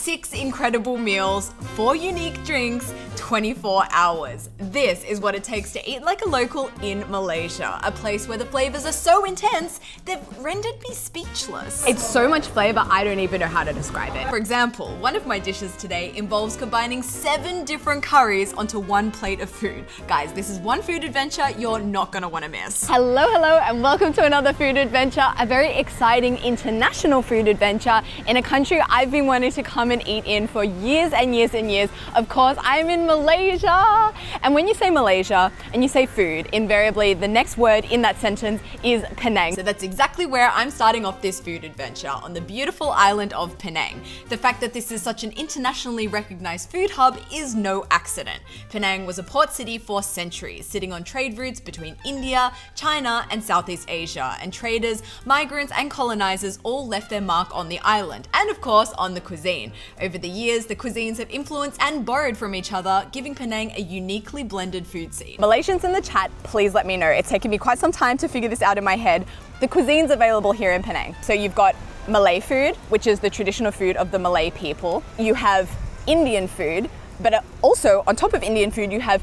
6 incredible meals, 4 unique drinks, 24 hours. This is what it takes to eat like a local in Malaysia, a place where the flavors are so intense, they've rendered me speechless. It's so much flavor, I don't even know how to describe it. For example, one of my dishes today involves combining 7 different curries onto one plate of food. Guys, this is one food adventure you're not gonna wanna miss. Hello, and welcome to another food adventure, a very exciting international food adventure in a country I've been wanting to come and eat in for years and years and years. Of course, I'm in Malaysia. And when you say Malaysia and you say food, invariably the next word in that sentence is Penang. So that's exactly where I'm starting off this food adventure, on the beautiful island of Penang. The fact that this is such an internationally recognized food hub is no accident. Penang was a port city for centuries, sitting on trade routes between India, China, and Southeast Asia. And traders, migrants, and colonizers all left their mark on the island, and of course on the cuisine. Over the years, the cuisines have influenced and borrowed from each other, giving Penang a uniquely blended food scene. Malaysians in the chat, please let me know. It's taken me quite some time to figure this out in my head. The cuisines available here in Penang. So you've got Malay food, which is the traditional food of the Malay people. You have Indian food, but also on top of Indian food, you have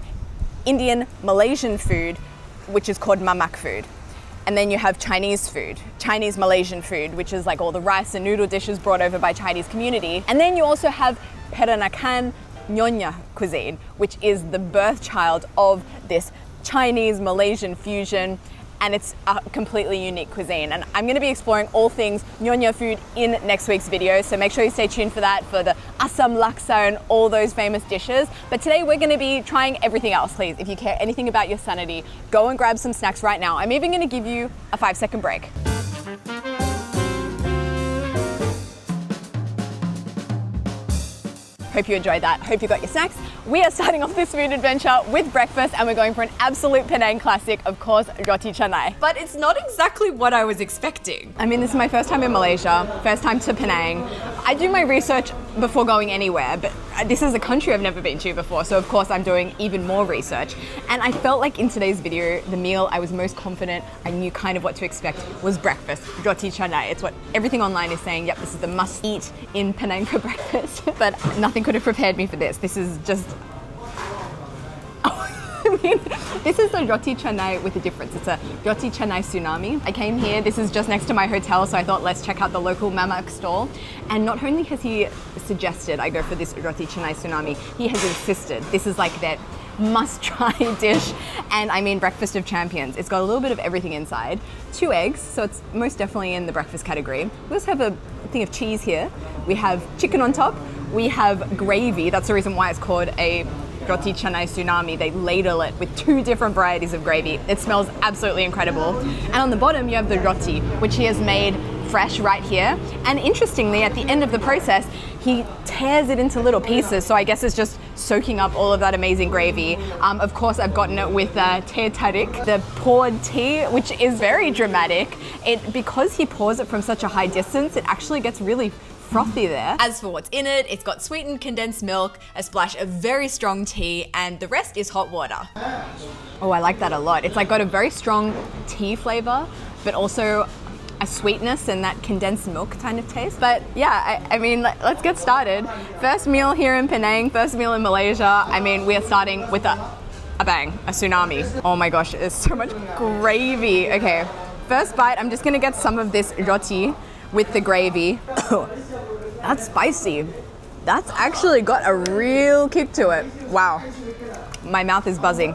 Indian Malaysian food, which is called mamak food. And then you have Chinese food, Chinese Malaysian food, which is like all the rice and noodle dishes brought over by Chinese community. And then you also have Peranakan Nyonya cuisine, which is the birth child of this Chinese Malaysian fusion. And it's a completely unique cuisine. And I'm gonna be exploring all things Nyonya food in next week's video. So make sure you stay tuned for that, for the asam laksa and all those famous dishes. But today we're gonna be trying everything else. Please, if you care anything about your sanity, go and grab some snacks right now. I'm even gonna give you a 5-second break. Hope you enjoyed that. Hope you got your snacks. We are starting off this food adventure with breakfast, and we're going for an absolute Penang classic, of course, Roti Canai. But it's not exactly what I was expecting. I mean, this is my first time in Malaysia, first time to Penang. I do my research before going anywhere, but this is a country I've never been to before, so of course I'm doing even more research. And I felt like in today's video, the meal I was most confident, I knew kind of what to expect, was breakfast, Roti Canai. It's what everything online is saying, yep, this is the must eat in Penang for breakfast. But nothing could have prepared me for this. This is just, I mean, this is a Roti Canai with a difference. It's a Roti Canai tsunami. I came here, this is just next to my hotel, so I thought let's check out the local mamak stall. And not only has he suggested I go for this Roti Canai tsunami, he has insisted this is like that must-try dish. And I mean, breakfast of champions. It's got a little bit of everything inside. 2 eggs, so it's most definitely in the breakfast category. We also have a thing of cheese here. We have chicken on top. We have gravy. That's the reason why it's called a Roti Canai tsunami. They ladle it with 2 different varieties of gravy. It smells absolutely incredible. And on the bottom, you have the roti, which he has made fresh right here. And interestingly, at the end of the process, he tears it into little pieces. So I guess it's just soaking up all of that amazing gravy. Of course, I've gotten it with teh tarik, the poured tea, which is very dramatic. Because he pours it from such a high distance, it actually gets really frothy there. As for what's in it, it's got sweetened condensed milk, a splash of very strong tea, and the rest is hot water. Oh, I like that a lot. It's like got a very strong tea flavor, but also a sweetness and that condensed milk kind of taste. But yeah, I mean, let's get started. First meal here in Penang, first meal in Malaysia. I mean, we are starting with a bang, a tsunami. Oh my gosh, there's so much gravy. Okay, first bite, I'm just gonna get some of this roti with the gravy. That's spicy. That's actually got a real kick to it. Wow, my mouth is buzzing.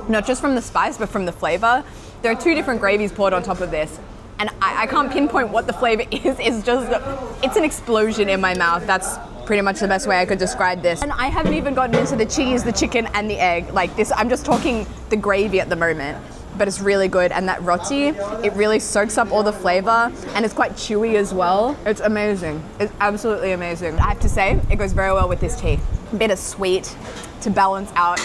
Not just from the spice, but from the flavor. There are 2 different gravies poured on top of this. And I can't pinpoint what the flavor is. It's an explosion in my mouth. That's pretty much the best way I could describe this. And I haven't even gotten into the cheese, the chicken, and the egg. Like this, I'm just talking the gravy at the moment. But it's really good, and that roti, it really soaks up all the flavor, and it's quite chewy as well. It's amazing. It's absolutely amazing. I have to say, it goes very well with this tea. Bit of sweet to balance out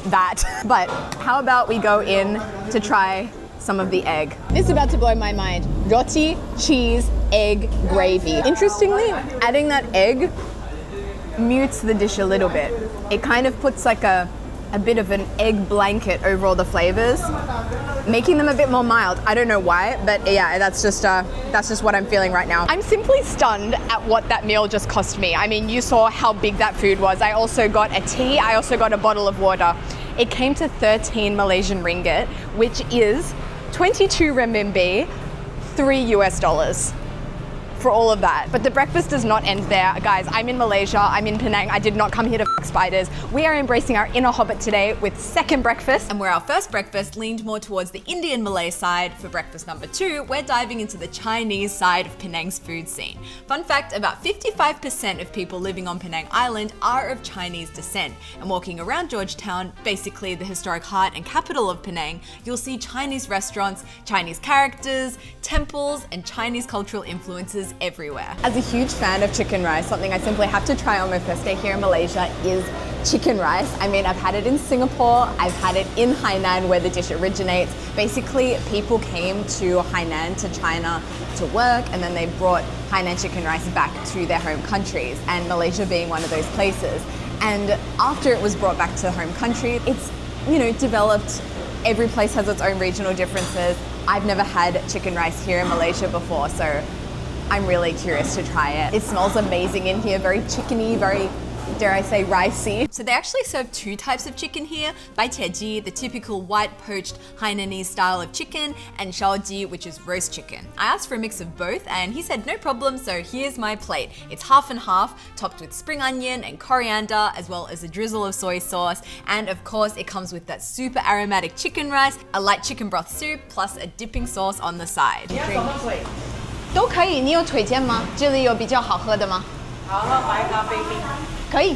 that. But how about we go in to try some of the egg. This is about to blow my mind. Roti, cheese, egg, gravy. Interestingly, adding that egg mutes the dish a little bit. It kind of puts like a a bit of an egg blanket over all the flavors, making them a bit more mild. I don't know why, but yeah, that's just what I'm feeling right now. I'm simply stunned at what that meal just cost me. I mean, you saw how big that food was. I also got a tea. I also got a bottle of water. It came to 13 Malaysian ringgit, which is 22 renminbi, $3 for all of that. But the breakfast does not end there. Guys, I'm in Malaysia, I'm in Penang. I did not come here to f spiders. We are embracing our inner hobbit today with second breakfast. And where our first breakfast leaned more towards the Indian Malay side, for breakfast number 2, we're diving into the Chinese side of Penang's food scene. Fun fact, about 55% of people living on Penang Island are of Chinese descent. And walking around Georgetown, basically the historic heart and capital of Penang, you'll see Chinese restaurants, Chinese characters, temples, and Chinese cultural influences everywhere. As a huge fan of chicken rice, something I simply have to try on my first day here in Malaysia is chicken rice. I mean, I've had it in Singapore, I've had it in Hainan where the dish originates. Basically, people came to Hainan, to China, to work, and then they brought Hainan chicken rice back to their home countries, and Malaysia being one of those places. And after it was brought back to the home country, it's, you know, developed. Every place has its own regional differences. I've never had chicken rice here in Malaysia before, so I'm really curious to try it. It smells amazing in here, very chickeny, very, dare I say, ricey. So they actually serve 2 types of chicken here. Bai Ji, the typical white poached Hainanese style of chicken, and Shao Ji, which is roast chicken. I asked for a mix of both and he said no problem, so here's my plate. It's half and half, topped with spring onion and coriander, as well as a drizzle of soy sauce. And of course, it comes with that super aromatic chicken rice, a light chicken broth soup, plus a dipping sauce on the side. 都可以，你有推荐吗？这里有比较好喝的吗？好喝白咖啡冰。可以。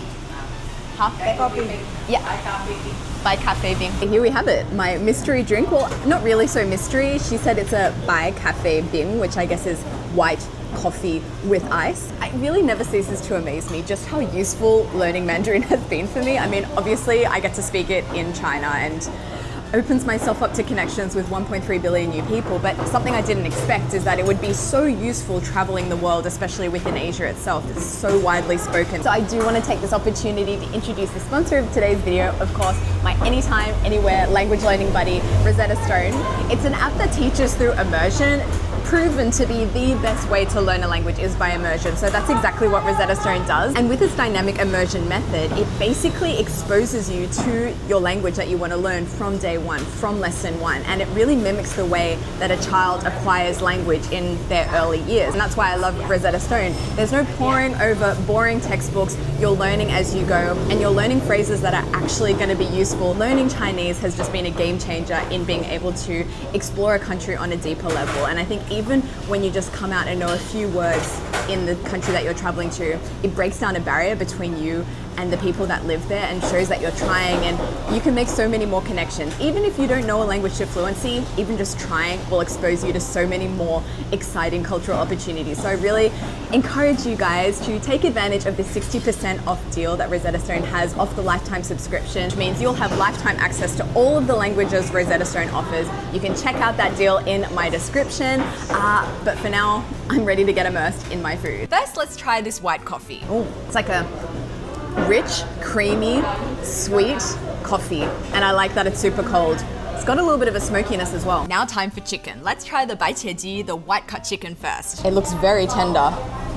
好，白咖啡冰。Yeah. 白咖啡冰。白咖啡冰。Here we have it, my mystery drink. Well, not really so mystery. She said it's a bai cafe bing, which I guess is white coffee with ice. It really never ceases to amaze me just how useful learning Mandarin has been for me. I mean, obviously I get to speak it in China and opens myself up to connections with 1.3 billion new people, but something I didn't expect is that it would be so useful traveling the world, especially within Asia itself. It's so widely spoken. So I do want to take this opportunity to introduce the sponsor of today's video, of course, my anytime, anywhere language learning buddy, Rosetta Stone. It's an app that teaches through immersion, proven to be the best way to learn a language is by immersion. So that's exactly what Rosetta Stone does. And with its dynamic immersion method, it basically exposes you to your language that you want to learn from day one, from lesson 1. And it really mimics the way that a child acquires language in their early years. And that's why I love Rosetta Stone. There's no poring over boring textbooks. You're learning as you go, and you're learning phrases that are actually going to be useful. Learning Chinese has just been a game changer in being able to explore a country on a deeper level. And I think even when you just come out and know a few words in the country that you're traveling to, it breaks down a barrier between you and the people that live there and shows that you're trying, and you can make so many more connections. Even if you don't know a language to fluency, even just trying will expose you to so many more exciting cultural opportunities. So I really encourage you guys to take advantage of the 60% off deal that Rosetta Stone has off the lifetime subscription, which means you'll have lifetime access to all of the languages Rosetta Stone offers. You can check out that deal in my description, but for now, I'm ready to get immersed in my food. First, let's try this white coffee. Oh, it's like a rich, creamy, sweet coffee. And I like that it's super cold. It's got a little bit of a smokiness as well. Now time for chicken. Let's try the bai ji, the white cut chicken first. It looks very tender.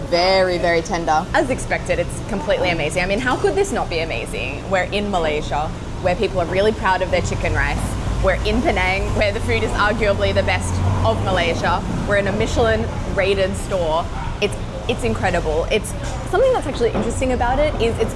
Very, very tender. As expected, it's completely amazing. I mean, how could this not be amazing? We're in Malaysia, where people are really proud of their chicken rice. We're in Penang, where the food is arguably the best of Malaysia. We're in a Michelin-rated store. It's incredible. It's something that's actually interesting about it is it's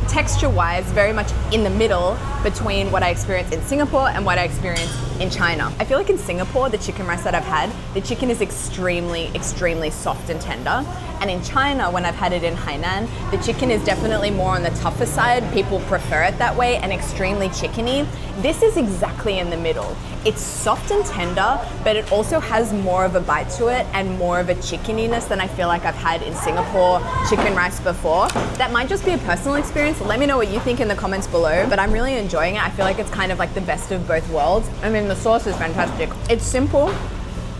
texture-wise very much in the middle between what I experienced in Singapore and what I experienced in China. I feel like in Singapore, the chicken rice that I've had, the chicken is extremely, extremely soft and tender. And in China, when I've had it in Hainan, the chicken is definitely more on the tougher side. People prefer it that way and extremely chickeny. This is exactly in the middle. It's soft and tender, but it also has more of a bite to it and more of a chickeniness than I feel like I've had in Singapore chicken rice before. That might just be a personal experience. Let me know what you think in the comments below, but I'm really enjoying it. I feel like it's kind of like the best of both worlds. I mean, the sauce is fantastic. It's simple.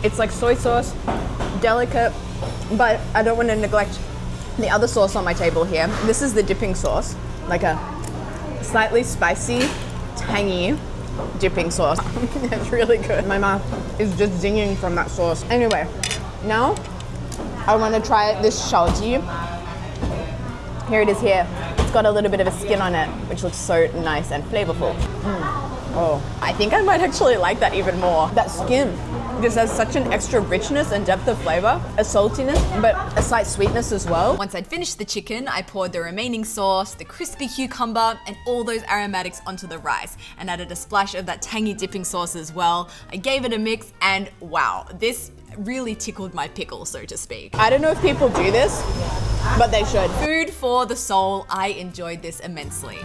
It's like soy sauce, delicate, but I don't want to neglect the other sauce on my table here. This is the dipping sauce, like a slightly spicy tangy dipping sauce. It's really good. My mouth is just zinging from that sauce. Anyway, now I want to try this Roti. Here it is here. It's got a little bit of a skin on it, which looks so nice and flavorful. Oh, I think I might actually like that even more. That skin just has such an extra richness and depth of flavor, a saltiness, but a slight sweetness as well. Once I'd finished the chicken, I poured the remaining sauce, the crispy cucumber, and all those aromatics onto the rice, and added a splash of that tangy dipping sauce as well. I gave it a mix, and wow, this really tickled my pickle, so to speak. I don't know if people do this, but they should. Food for the soul. I enjoyed this immensely.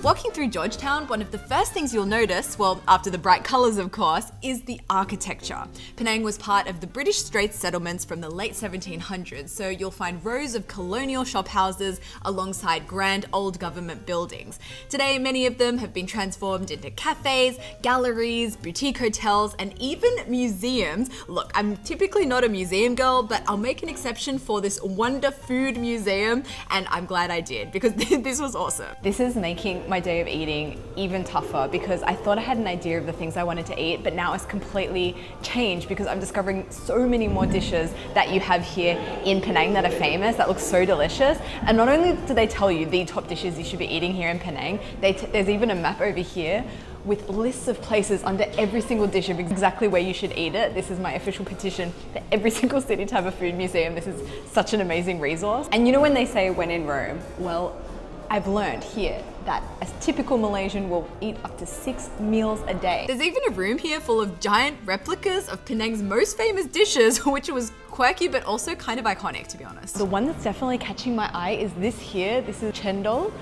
Walking through Georgetown, one of the first things you'll notice, well, after the bright colours of course, is the architecture. Penang was part of the British Straits settlements from the late 1700s, so you'll find rows of colonial shophouses alongside grand old government buildings. Today, many of them have been transformed into cafes, galleries, boutique hotels, and even museums. Look, I'm typically not a museum girl, but I'll make an exception for this Wonder Food Museum, and I'm glad I did, because this was awesome. This is making my day of eating even tougher because I thought I had an idea of the things I wanted to eat, but now it's completely changed because I'm discovering so many more dishes that you have here in Penang that are famous, that look so delicious. And not only do they tell you the top dishes you should be eating here in Penang, there's even a map over here with lists of places under every single dish of exactly where you should eat it. This is my official petition for every single city to have a food museum. This is such an amazing resource. And you know when they say when in Rome? Well, I've learned here that a typical Malaysian will eat up to 6 meals a day. There's even a room here full of giant replicas of Penang's most famous dishes, which was quirky but also kind of iconic, to be honest. The one that's definitely catching my eye is this here. This is chendol.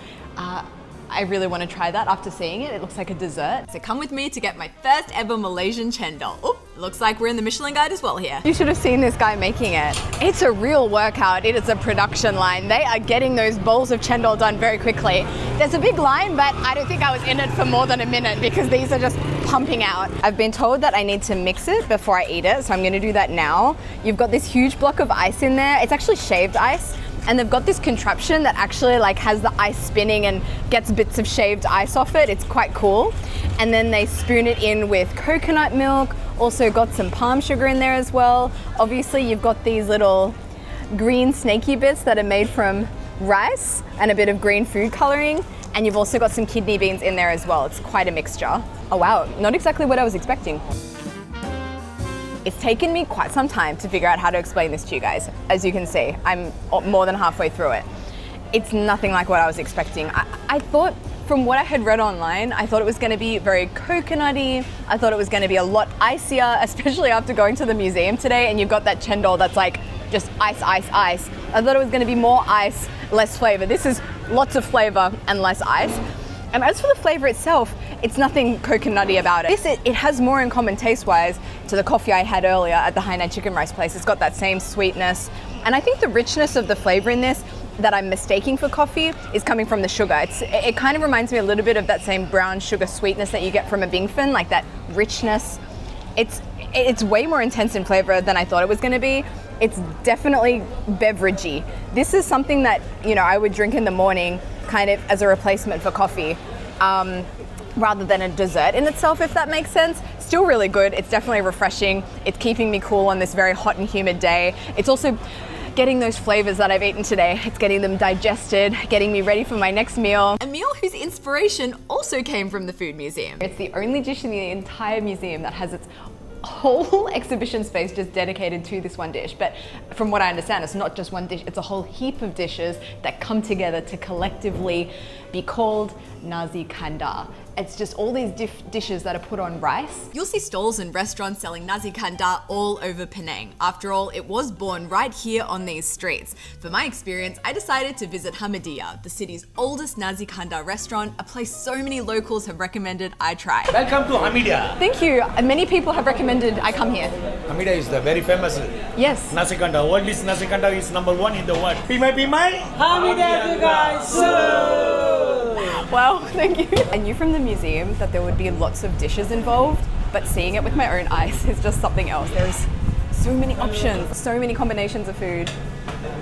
I really want to try that after seeing it. It looks like a dessert. So come with me to get my first ever Malaysian chendol. Oop, looks like we're in the Michelin Guide as well here. You should have seen this guy making it. It's a real workout. It is a production line. They are getting those bowls of chendol done very quickly. There's a big line, but I don't think I was in it for more than a minute because these are just pumping out. I've been told that I need to mix it before I eat it, so I'm going to do that now. You've got this huge block of ice in there. It's actually shaved ice. And they've got this contraption that actually like has the ice spinning and gets bits of shaved ice off it. It's quite cool. And then they spoon it in with coconut milk, also got some palm sugar in there as well. Obviously you've got these little green snaky bits that are made from rice and a bit of green food coloring. And you've also got some kidney beans in there as well. It's quite a mixture. Oh wow, not exactly what I was expecting. It's taken me quite some time to figure out how to explain this to you guys. As you can see, I'm more than halfway through it. It's nothing like what I was expecting. I thought, from what I had read online, I thought it was going to be very coconutty. I thought it was going to be a lot icier, especially after going to the museum today and you've got that chendol that's like just ice, ice, ice. I thought it was going to be more ice, less flavor. This is lots of flavor and less ice. And as for the flavor itself, it's nothing coconutty about it. It has more in common taste-wise to the coffee I had earlier at the Hainan chicken rice place. It's got that same sweetness. And I think the richness of the flavor in this that I'm mistaking for coffee is coming from the sugar. It kind of reminds me a little bit of that same brown sugar sweetness that you get from a bingfen, like that richness. It's way more intense in flavor than I thought it was going to be. It's definitely beveragey. This is something that, you know, I would drink in the morning kind of as a replacement for coffee, rather than a dessert in itself, if that makes sense. Still really good. It's definitely refreshing. It's keeping me cool on this very hot and humid day. It's also getting those flavors that I've eaten today. It's getting them digested, getting me ready for my next meal. A meal whose inspiration also came from the food museum. It's the only dish in the entire museum that has its whole exhibition space just dedicated to this one dish. But from what I understand, it's not just one dish, it's a whole heap of dishes that come together to collectively be called Nasi Kandar. It's just all these dishes that are put on rice. You'll see stalls and restaurants selling Nasi Kandar all over Penang. After all, it was born right here on these streets. For my experience, I decided to visit Hamidiyah, the city's oldest Nasi Kandar restaurant, a place so many locals have recommended I try. Welcome to Hamidiyah. Thank you. Many people have recommended I come here. Hamidiyah is the very famous Nasi Kandar. Oldest Nasi Kandar is #1 in the world. Pimai. Hamidiyah, you guys. Wow, thank you. I knew from the museum that there would be lots of dishes involved, but seeing it with my own eyes is just something else. There's so many options, so many combinations of food.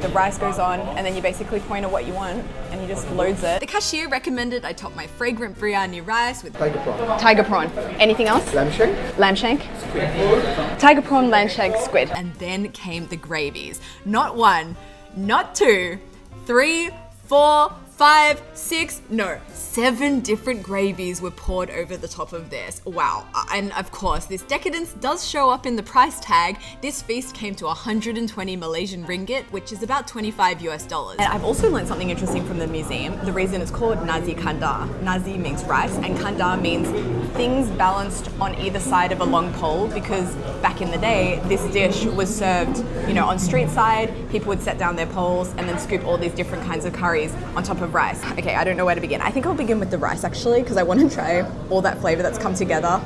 the rice goes on, and then you basically point at what you want, and he just loads it. The cashier recommended I top my fragrant biryani rice with Tiger prawn. tiger prawn. Anything else? Lamb shank. Lamb shank? Squid. Tiger prawn, lamb shank, squid. And then came the gravies. Not one, not two, 3, 4, 5, 6, no, 7 different gravies were poured over the top of this. Wow. And of course, this decadence does show up in the price tag. This feast came to 120 Malaysian ringgit, which is about 25 US dollars. And I've also learned something interesting from the museum. The reason it's called Nasi Kandar. Nasi means rice, and Kandar means things balanced on either side of a long pole, because back in the day, this dish was served, you know, on street side. People would set down their poles and then scoop all these different kinds of curries on top of rice. Okay, I don't know where to begin. I think I'll begin with the rice actually, because I want to try all that flavor that's come together.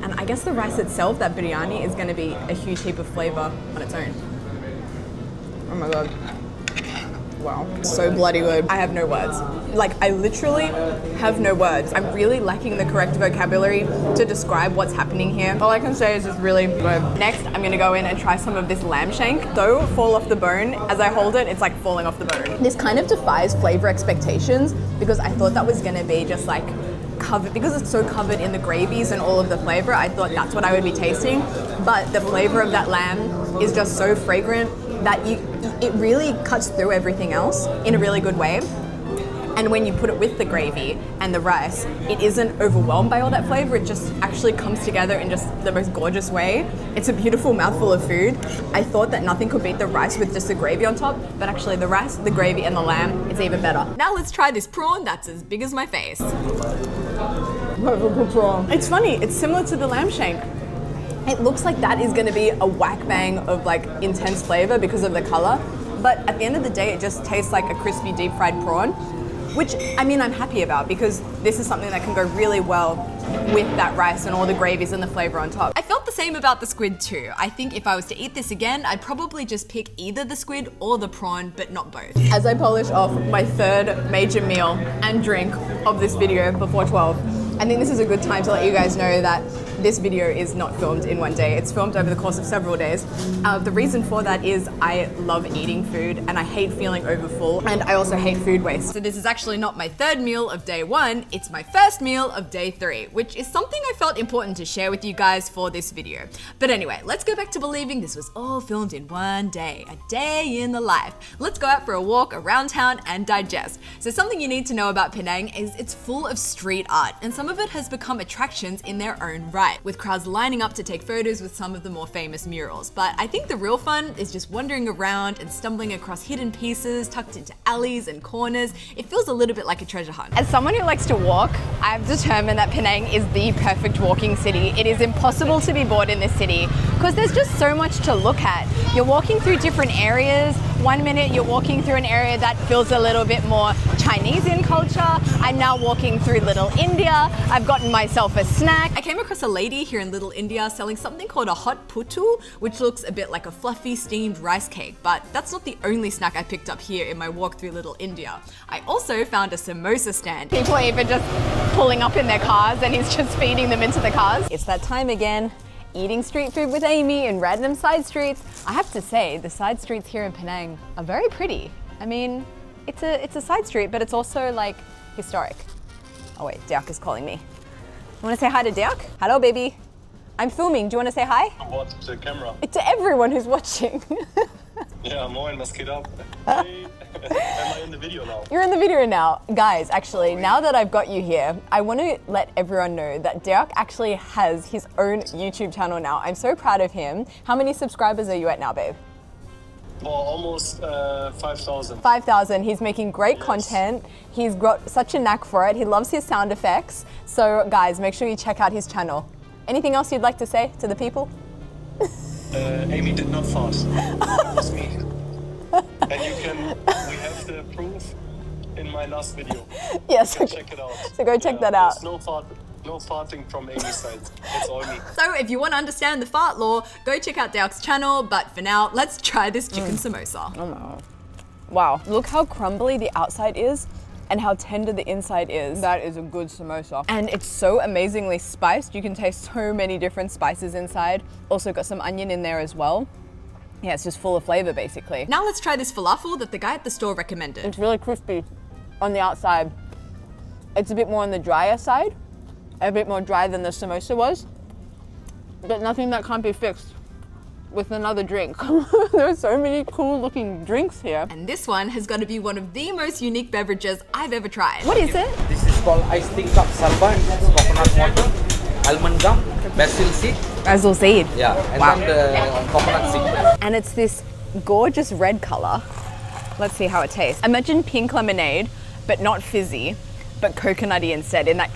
And I guess the rice itself, that biryani, is going to be a huge heap of flavor on its own. Oh my god. Wow, so bloody good. I have no words. Like, I literally have no words. I'm really lacking the correct vocabulary to describe what's happening here. All I can say is it's really good. Next, I'm gonna go in and try some of this lamb shank. Though fall off the bone, as I hold it, it's like falling off the bone. This kind of defies flavor expectations, because I thought that was gonna be just like covered, because it's so covered in the gravies and all of the flavor, I thought that's what I would be tasting. But the flavor of that lamb is just so fragrant that it really cuts through everything else in a really good way. And when you put it with the gravy and the rice, it isn't overwhelmed by all that flavor. It just actually comes together in just the most gorgeous way. It's a beautiful mouthful of food. I thought that nothing could beat the rice with just the gravy on top, but actually the rice, the gravy, and the lamb, it's even better. Now let's try this prawn that's as big as my face. It's funny, it's similar to the lamb shank. It looks like that is going to be a whack bang of like intense flavor because of the color, but at the end of the day, it just tastes like a crispy deep fried prawn, which I mean I'm happy about, because this is something that can go really well with that rice and all the gravies and the flavor on top. I felt the same about the squid too. I think if I was to eat this again, I'd probably just pick either the squid or the prawn, but not both. As I polish off my third major meal and drink of this video before 12, I think this is a good time to let you guys know that this video is not filmed in one day. It's filmed over the course of several days. The reason for that is I love eating food and I hate feeling overfull, and I also hate food waste. So this is actually not my third meal of day 1, it's my first meal of day 3, which is something I felt important to share with you guys for this video. But anyway, let's go back to believing this was all filmed in one day, a day in the life. Let's go out for a walk around town and digest. So something you need to know about Penang is it's full of street art, and some of it has become attractions in their own right, with crowds lining up to take photos with some of the more famous murals. But I think the real fun is just wandering around and stumbling across hidden pieces tucked into alleys and corners. It feels a little bit like a treasure hunt. As someone who likes to walk, I've determined that Penang is the perfect walking city. It is impossible to be bored in this city because there's just so much to look at. You're walking through different areas. One minute you're walking through an area that feels a little bit more Chinese in culture. I'm now walking through Little India. I've gotten myself a snack. I came across a lady here in Little India selling something called a hot putu, which looks a bit like a fluffy steamed rice cake, but that's not the only snack I picked up here in my walk through Little India. I also found a samosa stand. People are even just pulling up in their cars and he's just feeding them into the cars. It's that time again. Eating street food with Amy in random side streets. I have to say, the side streets here in Penang are very pretty. I mean, it's a side street, but it's also like historic. Oh wait, Deok is calling me. You wanna say hi to Deok? Hello, baby. I'm filming, do you wanna say hi? What, to the camera? To everyone who's watching. Yeah, moin, was geht ab? Hey. Am I in the video now? You're in the video now. Guys, actually, now that I've got you here, I want to let everyone know that Deok actually has his own YouTube channel now. I'm so proud of him. How many subscribers are you at now, babe? Well, almost 5,000. 5,000. He's making great content. He's got such a knack for it. He loves his sound effects. So guys, make sure you check out his channel. Anything else you'd like to say to the people? Amy did not fart. That was me. And we have the proof in my last video. Yes. So check it out. So go check that out. There's no farting from Amy's side. It's all me. So if you want to understand the fart law, go check out Deok's channel. But for now, let's try this chicken samosa. Oh no. Wow, look how crumbly the outside is and how tender the inside is. That is a good samosa. And it's so amazingly spiced. You can taste so many different spices inside. Also got some onion in there as well. Yeah, it's just full of flavor basically. Now let's try this falafel that the guy at the store recommended. It's really crispy on the outside. It's a bit more on the drier side, a bit more dry than the samosa was, but nothing that can't be fixed with another drink. There are so many cool looking drinks here. And this one has got to be one of the most unique beverages I've ever tried. What is it? This is called iced tea cup salba. It's coconut water, almond gum, basil seed. Basil seed. Yeah, and wow. then the coconut seed. And it's this gorgeous red color. Let's see how it tastes. Imagine pink lemonade, but not fizzy, but coconutty instead, in that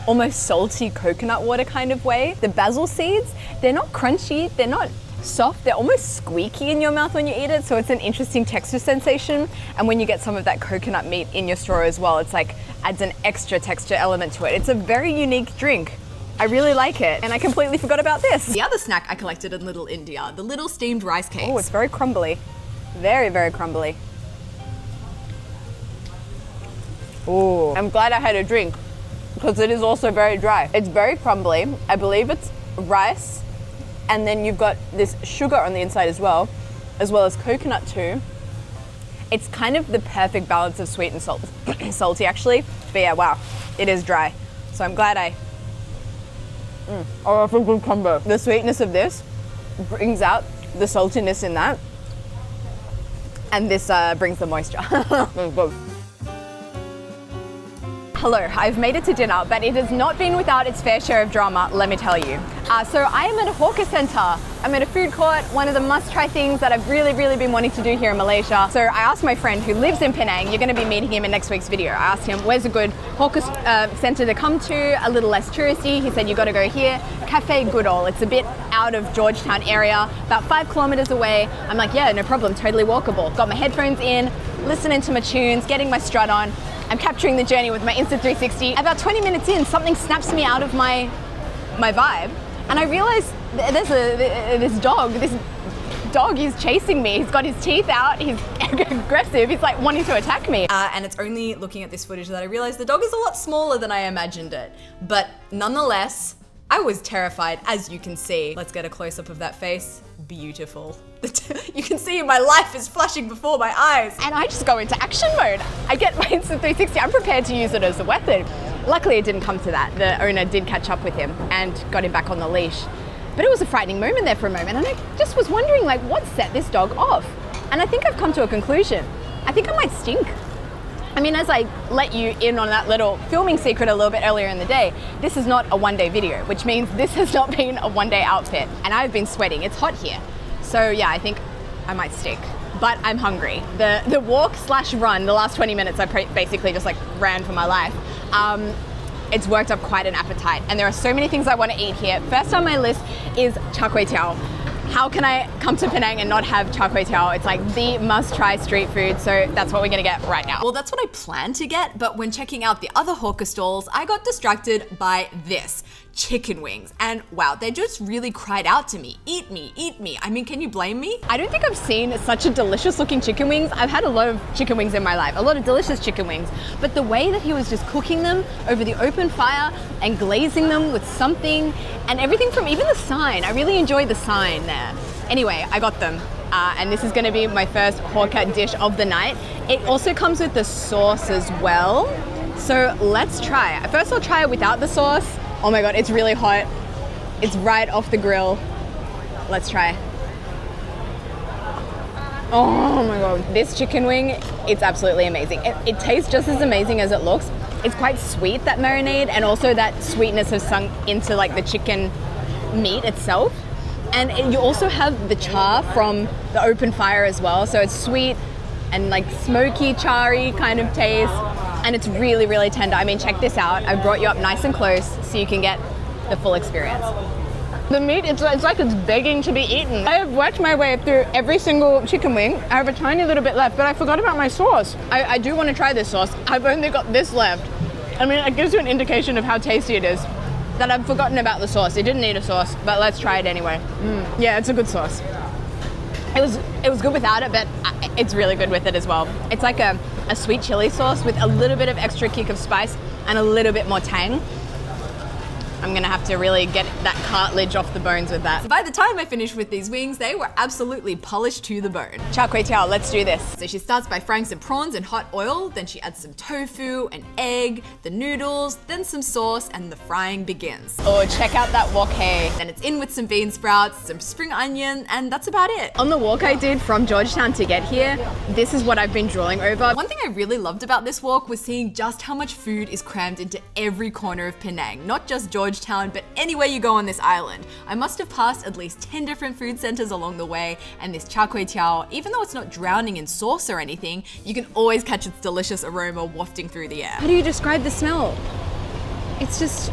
almost salty coconut water kind of way. The basil seeds, they're not crunchy, they're not soft, they're almost squeaky in your mouth when you eat it, so it's an interesting texture sensation. And when you get some of that coconut meat in your straw as well, it's like adds an extra texture element to it. It's a very unique drink. I really like it, and I completely forgot about this. The other snack I collected in Little India, the little steamed rice cakes. Oh, it's very crumbly. Very, very crumbly. Oh, I'm glad I had a drink because it is also very dry. It's very crumbly. I believe it's rice, and then you've got this sugar on the inside as well as coconut too. It's kind of the perfect balance of sweet and salty actually. But yeah, wow, it is dry. So I'm glad I Oh, that's a good combo. The sweetness of this brings out the saltiness in that, and this brings the moisture. Hello, I've made it to dinner, but it has not been without its fair share of drama, let me tell you. So I am at a hawker centre. I'm at a food court, one of the must-try things that I've really been wanting to do here in Malaysia. So I asked my friend who lives in Penang, you're going to be meeting him in next week's video. I asked him, where's a good hawker centre to come to, a little less touristy? He said, you got to go here, Cafe Goodall. It's a bit out of Georgetown area, about 5 kilometres away. I'm like, yeah, no problem, totally walkable. Got my headphones in, listening to my tunes, getting my strut on. I'm capturing the journey with my Insta360. About 20 minutes in, something snaps me out of my vibe, and I realize there's this dog is chasing me. He's got his teeth out, he's aggressive, he's like wanting to attack me. And it's only looking at this footage that I realized the dog is a lot smaller than I imagined it. But nonetheless, I was terrified, as you can see. Let's get a close-up of that face. Beautiful. You can see my life is flashing before my eyes. And I just go into action mode. I get my Insta360, I'm prepared to use it as a weapon. Luckily it didn't come to that. The owner did catch up with him and got him back on the leash. But it was a frightening moment there for a moment, and I just was wondering like what set this dog off? And I think I've come to a conclusion. I think I might stink. I mean, as I let you in on that little filming secret a little bit earlier in the day, this is not a one-day video, which means this has not been a one-day outfit, and I've been sweating. It's hot here. So yeah, I think I might stink, but I'm hungry. The walk/run, the last 20 minutes, I basically just like ran for my life. It's worked up quite an appetite, and there are so many things I want to eat here. First on my list is char kway teow. How can I come to Penang and not have char kway teow? It's like the must-try street food, so that's what we're gonna get right now. Well, that's what I planned to get, but when checking out the other hawker stalls, I got distracted by this. Chicken wings, and wow, they just really cried out to me, eat me, eat me. I mean, can you blame me? I don't think I've seen such a delicious looking chicken wings. I've had a lot of chicken wings in my life, a lot of delicious chicken wings, but the way that he was just cooking them over the open fire and glazing them with something, and everything from even the sign, I really enjoyed the sign there. Anyway, I got them. And this is gonna be my first hawker dish of the night. It also comes with the sauce as well. So let's try it. First I'll try it without the sauce. Oh my God, it's really hot. It's right off the grill. Let's try. Oh my God, this chicken wing, it's absolutely amazing. It tastes just as amazing as it looks. It's quite sweet, that marinade, and also that sweetness has sunk into like the chicken meat itself. And you also have the char from the open fire as well. So it's sweet and like smoky, charry kind of taste. And it's really tender. I mean, check this out. I brought you up nice and close so you can get the full experience. The meat, it's like it's begging to be eaten. I have worked my way through every single chicken wing. I have a tiny little bit left, but I forgot about my sauce. I do want to try this sauce. I've only got this left. I mean, it gives you an indication of how tasty it is. That I've forgotten about the sauce. It didn't need a sauce, but let's try it anyway. Yeah, it's a good sauce. It was good without it, but it's really good with it as well. It's like a sweet chili sauce with a little bit of extra kick of spice and a little bit more tang. I'm gonna have to really get that cartilage off the bones with that. So by the time I finished with these wings, they were absolutely polished to the bone. Char kway teow, let's do this. So she starts by frying some prawns in hot oil, then she adds some tofu, an egg, the noodles, then some sauce, and the frying begins. Oh, check out that wok hei. Then it's in with some bean sprouts, some spring onion, and that's about it. On the walk I did from Georgetown to get here, this is what I've been drooling over. One thing I really loved about this walk was seeing just how much food is crammed into every corner of Penang, not just Georgetown, but anywhere you go on this island. I must have passed at least 10 different food centers along the way, and this char kway teow, even though it's not drowning in sauce or anything, you can always catch its delicious aroma wafting through the air. How do you describe the smell? It's just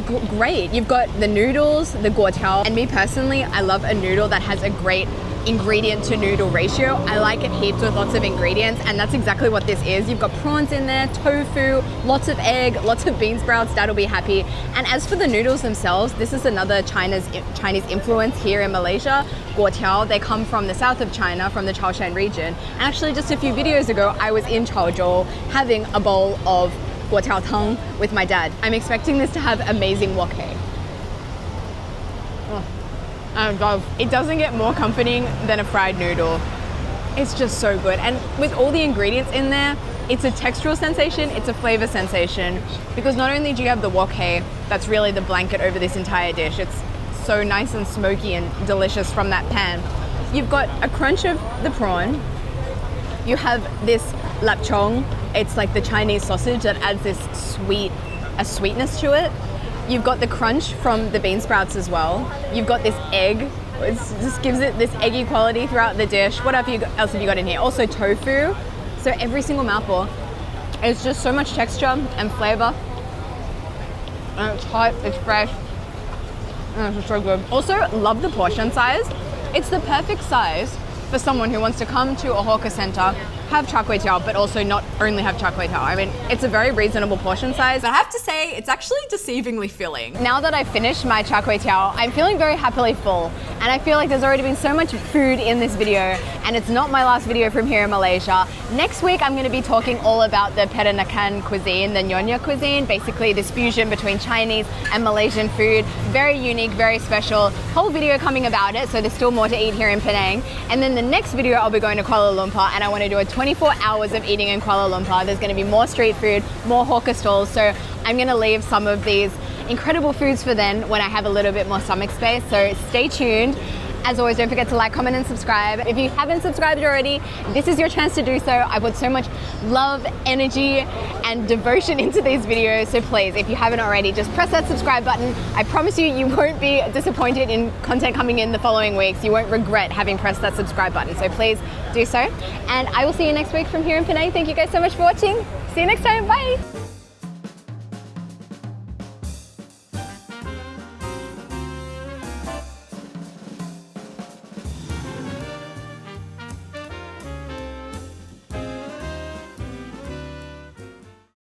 great. You've got the noodles, the guo tiao, and me personally, I love a noodle that has a great ingredient to noodle ratio. I like it heaped with lots of ingredients, and that's exactly what this is. You've got prawns in there, tofu, lots of egg, lots of bean sprouts, that'll be happy. And as for the noodles themselves, this is another Chinese influence here in Malaysia. Guo tiao, they come from the south of China, from the Chaoshan region. And actually just a few videos ago, I was in Chaozhou having a bowl of guo tiao tang with my dad. I'm expecting this to have amazing wok hei. It doesn't get more comforting than a fried noodle. It's just so good. And with all the ingredients in there, it's a textural sensation, it's a flavor sensation. Because not only do you have the wok hei, that's really the blanket over this entire dish. It's so nice and smoky and delicious from that pan. You've got a crunch of the prawn. You have this lap chong. It's like the Chinese sausage that adds this sweetness to it. You've got the crunch from the bean sprouts as well. You've got this egg. It just gives it this eggy quality throughout the dish. What else have you got in here? Also tofu. So every single mouthful, it's just so much texture and flavor. And it's hot, it's fresh. And it's just so good. Also, love the portion size. It's the perfect size for someone who wants to come to a hawker center, have char kway teow, but also not only have char kway teow. I mean, it's a very reasonable portion size, but I have to say, it's actually deceivingly filling. Now that I've finished my char kway teow, I'm feeling very happily full, and I feel like there's already been so much food in this video, and it's not my last video from here in Malaysia. Next week, I'm gonna be talking all about the Peranakan cuisine, the Nyonya cuisine, basically this fusion between Chinese and Malaysian food. Very unique, very special. Whole video coming about it, so there's still more to eat here in Penang. And then the next video, I'll be going to Kuala Lumpur, and I wanna do a 24 hours of eating in Kuala Lumpur. There's gonna be more street food, more hawker stalls, so I'm gonna leave some of these incredible foods for then when I have a little bit more stomach space, so stay tuned. As always, don't forget to like, comment, and subscribe. If you haven't subscribed already, this is your chance to do so. I put so much love, energy, and devotion into these videos, so please, if you haven't already, just press that subscribe button. I promise you, you won't be disappointed in content coming in the following weeks. You won't regret having pressed that subscribe button, so please do so. And I will see you next week from here in Penang. Thank you guys so much for watching. See you next time, bye.